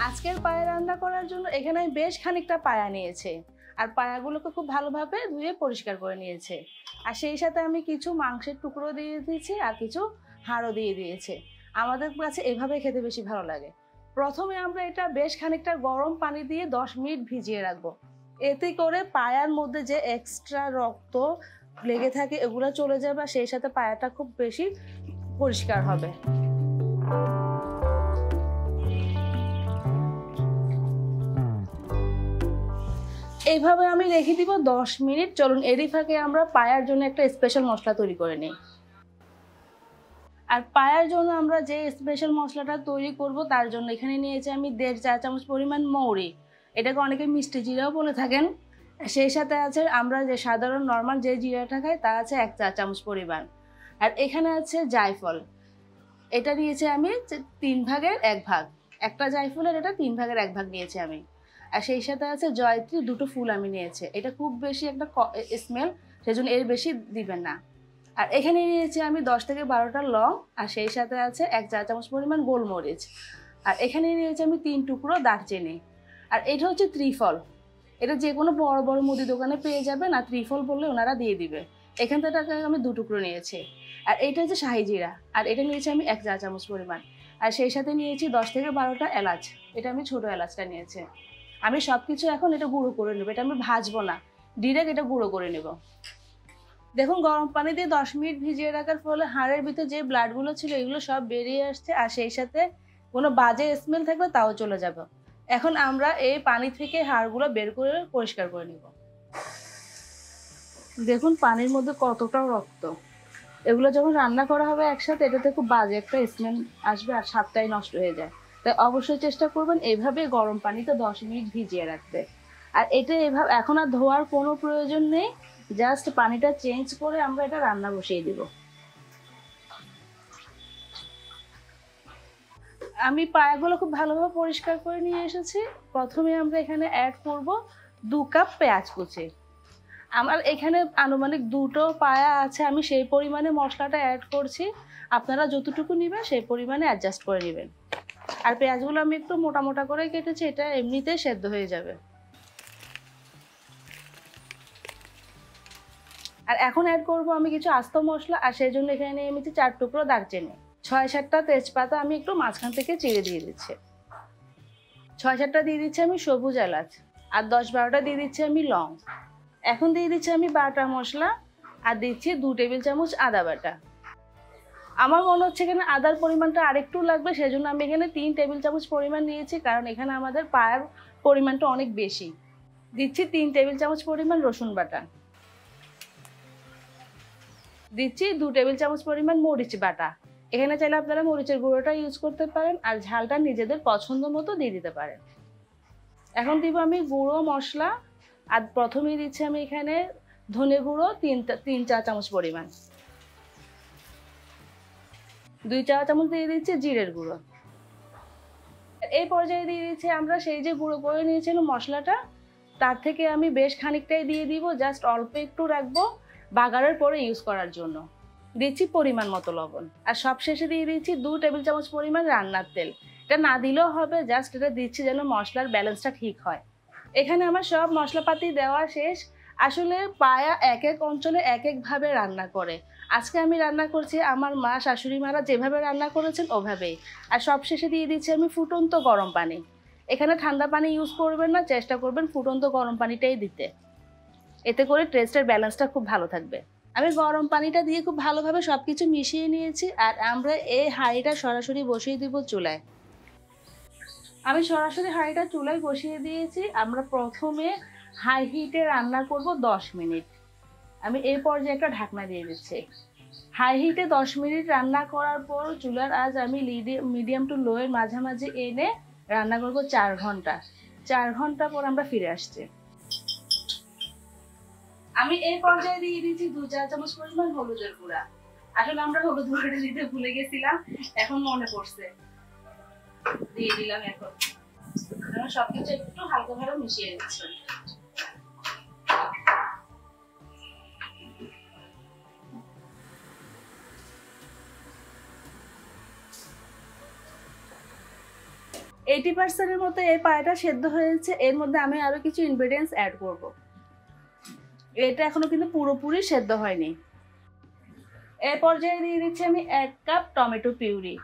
আজকের পায়া রান্না করার জন্য এখানে আমি বেশ খানিকটা পায়া নিয়েছি আর পায়াগুলোকে খুব ভালোভাবে ধুয়ে পরিষ্কার করে নিয়েছে। আর সেই সাথে আমি কিছু মাংসের টুকরো দিয়ে দিয়েছি আর কিছু হাড়ও দিয়ে দিয়েছি। আমাদের কাছে এভাবে খেতে বেশি ভালো লাগে। প্রথমে আমরা এটা বেশ খানিকটা গরম পানি দিয়ে 10 মিনিট ভিজিয়ে রাখবো। এতে করে পায়ার মধ্যে যে এক্সট্রা রক্ত লেগে থাকে এগুলো চলে যাবে, আর সেই সাথে পায়াটা খুব বেশি পরিষ্কার হবে। এইভাবে আমি রেখে দিব 10 মিনিট। চলুন এরই ফাঁকে আমরা পায়ার জন্য একটা স্পেশাল মশলা তৈরি করে নিই। আর পায়ার জন্য আমরা যে স্পেশাল মশলাটা তৈরি করব তার জন্য এখানে নিয়েছি আমি 1.5 চা চামচ পরিমাণ মৌরি, এটাকে অনেকে মিষ্টি জিরাও বলে থাকেন। সেই সাথে আছে আমরা যে সাধারণ নর্মাল যে জিরাটা খাই তা আছে 1 চা চামচ পরিমাণ। আর এখানে আছে জায়ফল, এটা নিয়েছি আমি 3 ভাগের 1 ভাগ। একটা জায়ফলের এটা 3 ভাগের 1 ভাগ নিয়েছি আমি। আর সেই সাথে আছে জয়ত্রী, 2টো ফুল আমি নিয়েছি। এটা খুব বেশি একটা স্মেল, সেজন্য এর বেশি দিবেন না। আর এখানে নিয়েছি আমি 10 থেকে 12টা লং, আর সেই সাথে আছে 1 চা চামচ পরিমাণ গোলমরিচ। আর এখানে নিয়েছি আমি 3 টুকরো দারচিনি। আর এটা হচ্ছে ত্রিফল, এটা যে কোনো বড় বড় মুদি দোকানে পেয়ে যাবেন, আর ত্রিফল বললে ওনারা দিয়ে দিবে। এখান থেকে আমি 2 টুকরো নিয়েছি। আর এটা হচ্ছে শাহি জিরা, আর এটা নিয়েছি আমি 1 চা চামচ পরিমাণ। আর সেই সাথে নিয়েছি 10 থেকে 12টা এলাচ, এটা আমি ছোট এলাচটা নিয়েছি। আমি সব কিছু এখন এটা গুঁড়ো করে নেবো, এটা আমি ভাজবো না, ডিরেক্ট এটা গুঁড়ো করে নেব। দেখুন গরম পানি দিয়ে 10 মিনিট ভিজিয়ে রাখার ফলে হাড়ের ভিতরে যে ব্লাডগুলো ছিল এগুলো সব বেরিয়ে আসছে, আর সেই সাথে কোনো বাজে স্মেল থাকলে তাও চলে যাবে। এখন আমরা এই পানি থেকে হাড়গুলো বের করে পরিষ্কার করে নেব। দেখুন পানির মধ্যে কতটা রক্ত, এগুলো যখন রান্না করা হবে একসাথে এটাতে খুব বাজে একটা স্মেল আসবে আর স্বাদটাই নষ্ট হয়ে যায়। তাই অবশ্যই চেষ্টা করবেন এইভাবে গরম পানিতে 10 মিনিট ভিজিয়ে রাখতে। আর এটা এভাবে এখন আর ধোয়ার কোনো প্রয়োজন নেই, জাস্ট পানিটা চেঞ্জ করে আমরা এটা রান্না বসিয়ে দিব। আমি পায়াগুলো খুব ভালোভাবে পরিষ্কার করে নিয়ে এসেছি। প্রথমে আমরা এখানে অ্যাড করব 2 কাপ পেঁয়াজ কুচি। আমার এখানে আনুমানিক 2টো পায়া আছে, আমি সেই পরিমাণে মশলাটা অ্যাড করছি। আপনারা যতটুকু নেবেন সেই পরিমাণে অ্যাডজাস্ট করে নেবেন। আর পেঁয়াজগুলো আমি একটু মোটা মোটা করে কেটেছি, এটা এমনিতেই সেদ্ধ হয়ে যাবে। আর এখন অ্যাড করব আমি কিছু আস্ত মশলা, আর সেই জন্য এখানে নিয়ে নিয়েছি 4 টুকরো দারচিনি, 6-7টা তেজপাতা আমি একটু মাঝখান থেকে চিড়ে দিয়ে দিচ্ছি, 6-7টা দিয়ে দিচ্ছি আমি সবুজ এলাচ, আর 10-12টা দিয়ে দিচ্ছি আমি লং। এখন দিয়ে দিচ্ছি আমি বাটা মশলা, আর দিচ্ছি 2 টেবিল চামচ আদা বাটা। আমার মনে হচ্ছে এখানে আদার পরিমাণটা আরেকটু লাগবে, সেজন্য আমি এখানে 3 টেবিল চামচ পরিমাণ নিয়েছি, কারণ এখানে আমাদের পায়ার পরিমাণটা অনেক বেশি। দিচ্ছি 3 টেবিল চামচ পরিমাণ রসুন বাটা, দিচ্ছি 2 টেবিল চামচ পরিমাণ মরিচ বাটা। এখানে চাইলে আপনারা মরিচের গুঁড়োটা ইউজ করতে পারেন, আর ঝালটা নিজেদের পছন্দ মতো দিয়ে দিতে পারেন। এখন দিব আমি গুঁড়ো মশলা, আর প্রথমেই দিচ্ছি আমি এখানে ধনে গুঁড়ো 3 চা চামচ পরিমাণ, 2 চা চামচ দিয়ে দিচ্ছি জিরের গুঁড়ো। এই পর্যায়ে দিয়ে দিচ্ছি আমরা সেই যে গুঁড়ো করে নিয়েছিলাম মশলাটা, তার থেকে আমি বেশ খানিকটাই দিয়ে দিব, জাস্ট অল্প একটু রাখবো বাগারের পরে ইউজ করার জন্য। দিচ্ছি পরিমাণ মতো লবণ, আর সবশেষে দিয়ে দিচ্ছি 2 টেবিল চামচ পরিমাণ রান্নার তেল। এটা না দিলেও হবে, জাস্ট এটা দিচ্ছি যেন মশলার ব্যালেন্সটা ঠিক হয়। এখানে আমার সব মশলাপাতি দেওয়া শেষ। আসলে পায়া এক এক অঞ্চলে এক একভাবে রান্না করে, আজকে আমি রান্না করছি আমার মা শাশুড়ি মারা যেভাবে রান্না করেছেন ওভাবেই। আর সবশেষে দিয়ে দিচ্ছি আমি ফুটন্ত গরম পানি। এখানে ঠান্ডা পানি ইউজ করবেন না, চেষ্টা করবেন ফুটন্ত গরম পানিটাই দিতে, এতে করে টেস্টের ব্যালেন্সটা খুব ভালো থাকবে। আমি গরম পানিটা দিয়ে খুব ভালোভাবে সব কিছু মিশিয়ে নিয়েছি, আর আমরা এই হাঁড়িটা সরাসরি বসিয়ে দিব চুলায়। আমি সরাসরি হাঁড়িটা চুলায় বসিয়ে দিয়েছি। আমরা প্রথমে হাই হিটে রান্না করব 10 মিনিট। আমি এই পর্যায়ে একটা ঢাকনা দিয়ে দিচ্ছি। হাই হিটে 10 মিনিট রান্না করার পর চুলার আঁচ আমি মিডিয়াম টু লো এর মাঝামাঝি এনে রান্না করব 4 ঘন্টা। 4 ঘন্টা পর আমরা ফিরে আসছি। আমি এই পর্যায়ে দিয়ে দিচ্ছি 2 চা চামচ পরিমাণ হলুদের গুঁড়া। আসলে আমরা হলুদ গুঁড়াটা দিতে ভুলে গেছিলাম, এখন মনে পড়ছে, দিয়ে দিলাম। এখন আমরা সবকিছু একটু হালকাভাবে মিশিয়ে নিচ্ছি। 80% মতো এই পায়াটা সেদ্ধ হয়েছে। এর মধ্যে আমি আরো কিছু ইনগ্রেডিয়েন্টস অ্যাড করব। এটা এখনো কিন্তু পুরোপুরি সেদ্ধ হয়নি। এই পর্যায়ে দিয়ে দিচ্ছি আমি 1 কাপ টমেটো পিউরি।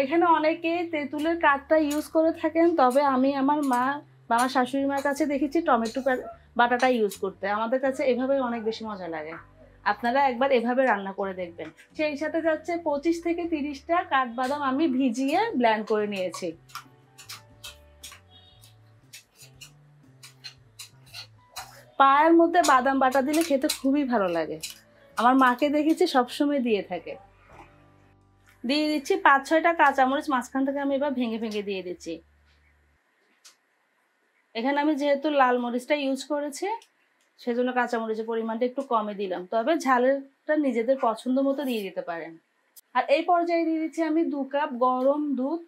এখানে অনেকে তেঁতুলের কাঠটা ইউজ করে থাকেন, তবে আমি আমার মা বা আমার শাশুড়ি মার কাছে দেখেছি টমেটো বাটাটা ইউজ করতে। আমাদের কাছে এভাবে অনেক বেশি মজা লাগে। আপনারা একবার এভাবে রান্না করে দেখবেন। সেই সাথে যাচ্ছে 25 থেকে 30টা কাঠবাদাম আমি ভিজিয়ে ব্লেন্ড করে নিয়েছি। পায়ের মধ্যে বাদাম বাটা দিলে খেতে খুবই ভালো লাগে। আমার মাকে দেখেছি সবসময় দিয়ে থাকে। দিয়ে দিচ্ছি 5-6টা কাঁচামরিচ, মাঝখান থেকে আমি এবার ভেঙে ভেঙে দিয়ে দিচ্ছি। এখানে আমি যেহেতু লাল মরিচটা ইউজ করেছি, সেজন্য কাঁচামরিচের পরিমাণটা একটু কমে দিলাম, তবে ঝালেরটা নিজেদের পছন্দ মতো দিয়ে দিতে পারেন। আর এই পর্যায়ে দিয়ে দিচ্ছি আমি 2 কাপ গরম দুধ।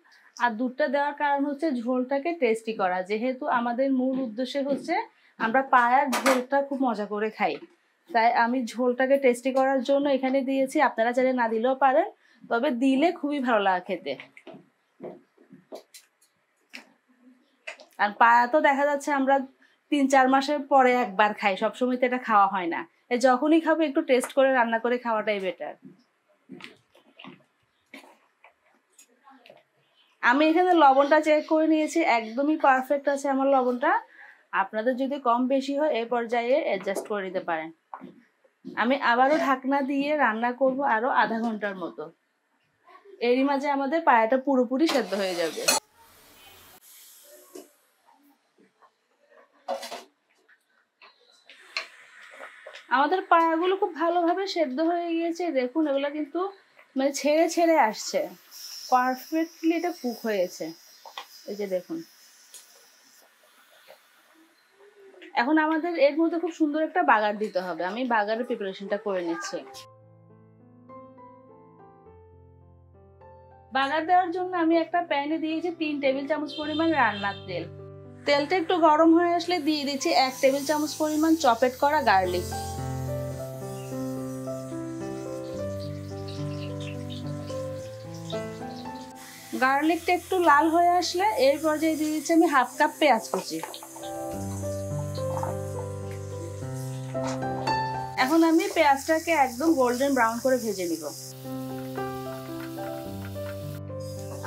আর দুধটা দেওয়ার কারণ হচ্ছে ঝোলটাকে টেস্টি করা, যেহেতু আমাদের মূল উদ্দেশ্য হচ্ছে আমরা পায়ার ঝোলটা খুব মজা করে খাই, তাই আমি ঝোলটাকে টেস্টি করার জন্য এখানে দিয়েছি। আপনারা চাইলে না দিলেও পারেন, তবে দিলে খুবই ভালো লাগে খেতে। আর পায়া তো দেখা যাচ্ছে আমরা 3-4 মাসের পরে একবার খাই, সবসময় তো এটা খাওয়া হয় না। যখনই খাবো একটু টেস্ট করে রান্না করে খাওয়াটাই বেটার। আমি এখানে লবণটা চেক করে নিয়েছি, একদমই পারফেক্ট আছে আমার লবণটা। আপনাদের যদি কম বেশি হয় এই পর্যায়ে অ্যাডজাস্ট করে নিতে পারেন। আমি আবারও ঢাকনা দিয়ে রান্না করব আরো আধা ঘন্টার মতো। এরই মাঝে আমাদের পায়াটা পুরোপুরি সেদ্ধ হয়ে যাবে। আমাদের পায়াগুলো খুব ভালোভাবে সেদ্ধ হয়ে গিয়েছে। দেখুন এগুলো কিন্তু মানে ছেড়ে ছেড়ে আসছে, পারফেক্টলি এটা কুক হয়েছে। এই যে দেখুন, এখন আমাদের এর মধ্যে খুব সুন্দর একটা বাগার দিতে হবে। আমি বাগারের প্রিপারেশনটা করে নিচ্ছি। বাগার দেওয়ার জন্য আমি একটা প্যানে দিয়েছি 3 টেবিল চামচ পরিমাণ রান্নার তেল। তেলটা একটু গরম হয়ে আসলে দিয়ে দিচ্ছি 1 টেবিল চামচ পরিমাণ চপেট করা গার্লিক। গার্লিকটা একটু লাল হয়ে আসলে এর পর্যায়ে দিয়ে দিচ্ছি আমি 1/2 কাপ পেঁয়াজ কুচি। এখন আমি পেঁয়াজটাকে একদম গোল্ডেন ব্রাউন করে ভেজে নিব।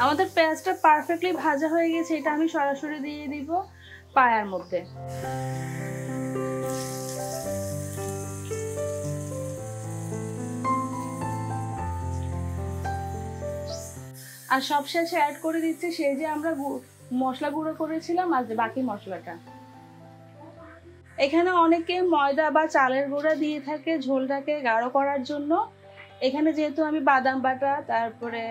আমাদের পেঁয়াজটা পারফেক্টলি ভাজা হয়ে গেছে, এটা আমি সরাসরি দিয়ে দিব পায়ার মধ্যে। আর সবশেষে অ্যাড করে দিচ্ছি সেই যে আমরা মশলা গুঁড়ো করেছিলাম আর বাকি মশলাটা। এখানে অনেকে ময়দা বা চালের গুঁড়া দিয়ে থাকে ঝোলটাকে গাঢ় করার জন্য। এখানে যেহেতু আমি বাদাম বাটা, তারপরে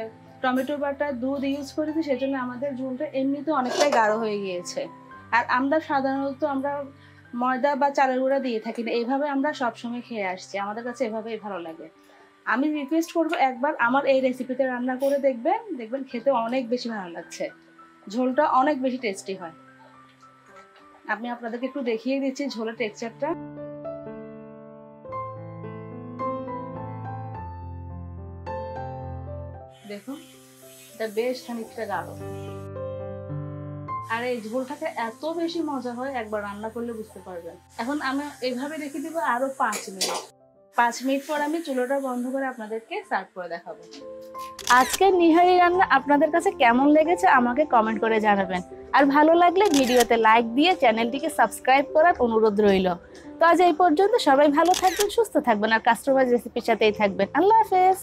টমেটো বাটা, দুধ ইউজ করেছি, সেজন্য আমাদের ঝোলটা এমনিতে অনেকটাই গাঢ় হয়ে গিয়েছে। আর আমরা সাধারণত ময়দা বা চালের গুঁড়া দিয়ে থাকি না, এইভাবে আমরা সবসময় খেয়ে আসছি, আমাদের কাছে এভাবেই ভালো লাগে। আমি রিকোয়েস্ট করবো একবার আমার এই রেসিপিতে রান্না করে দেখবেন, দেখবেন খেতে অনেক বেশি ভালো লাগছে, ঝোলটা অনেক বেশি টেস্টি হয়। আমি আপনাদেরকে একটু দেখিয়ে দিচ্ছি ঝোলের টেক্সচারটা। দেখুন এটা বেশ খানিকটা গাঢ়, আর এই ঝোলটাকে এত বেশি মজা হয় একবার রান্না করলে বুঝতে পারবেন। এখন আমি এইভাবে রেখে দিব আরো 5 মিনিট। 5 মিনিট পর আমি চুলাটা বন্ধ করে আপনাদেরকে সার্ভ করে দেখাবো। আজকের নিহারি রান্না আপনাদের কাছে কেমন লেগেছে আমাকে কমেন্ট করে জানাবেন। আর ভালো লাগলে ভিডিওতে লাইক দিয়ে চ্যানেলটিকে সাবস্ক্রাইব করার অনুরোধ রইল। তো আজ এই পর্যন্ত, সবাই ভালো থাকবেন, সুস্থ থাকবেন আর কাস্টমাইজ রেসিপির সাথেই থাকবেন। আল্লাহ হাফেজ।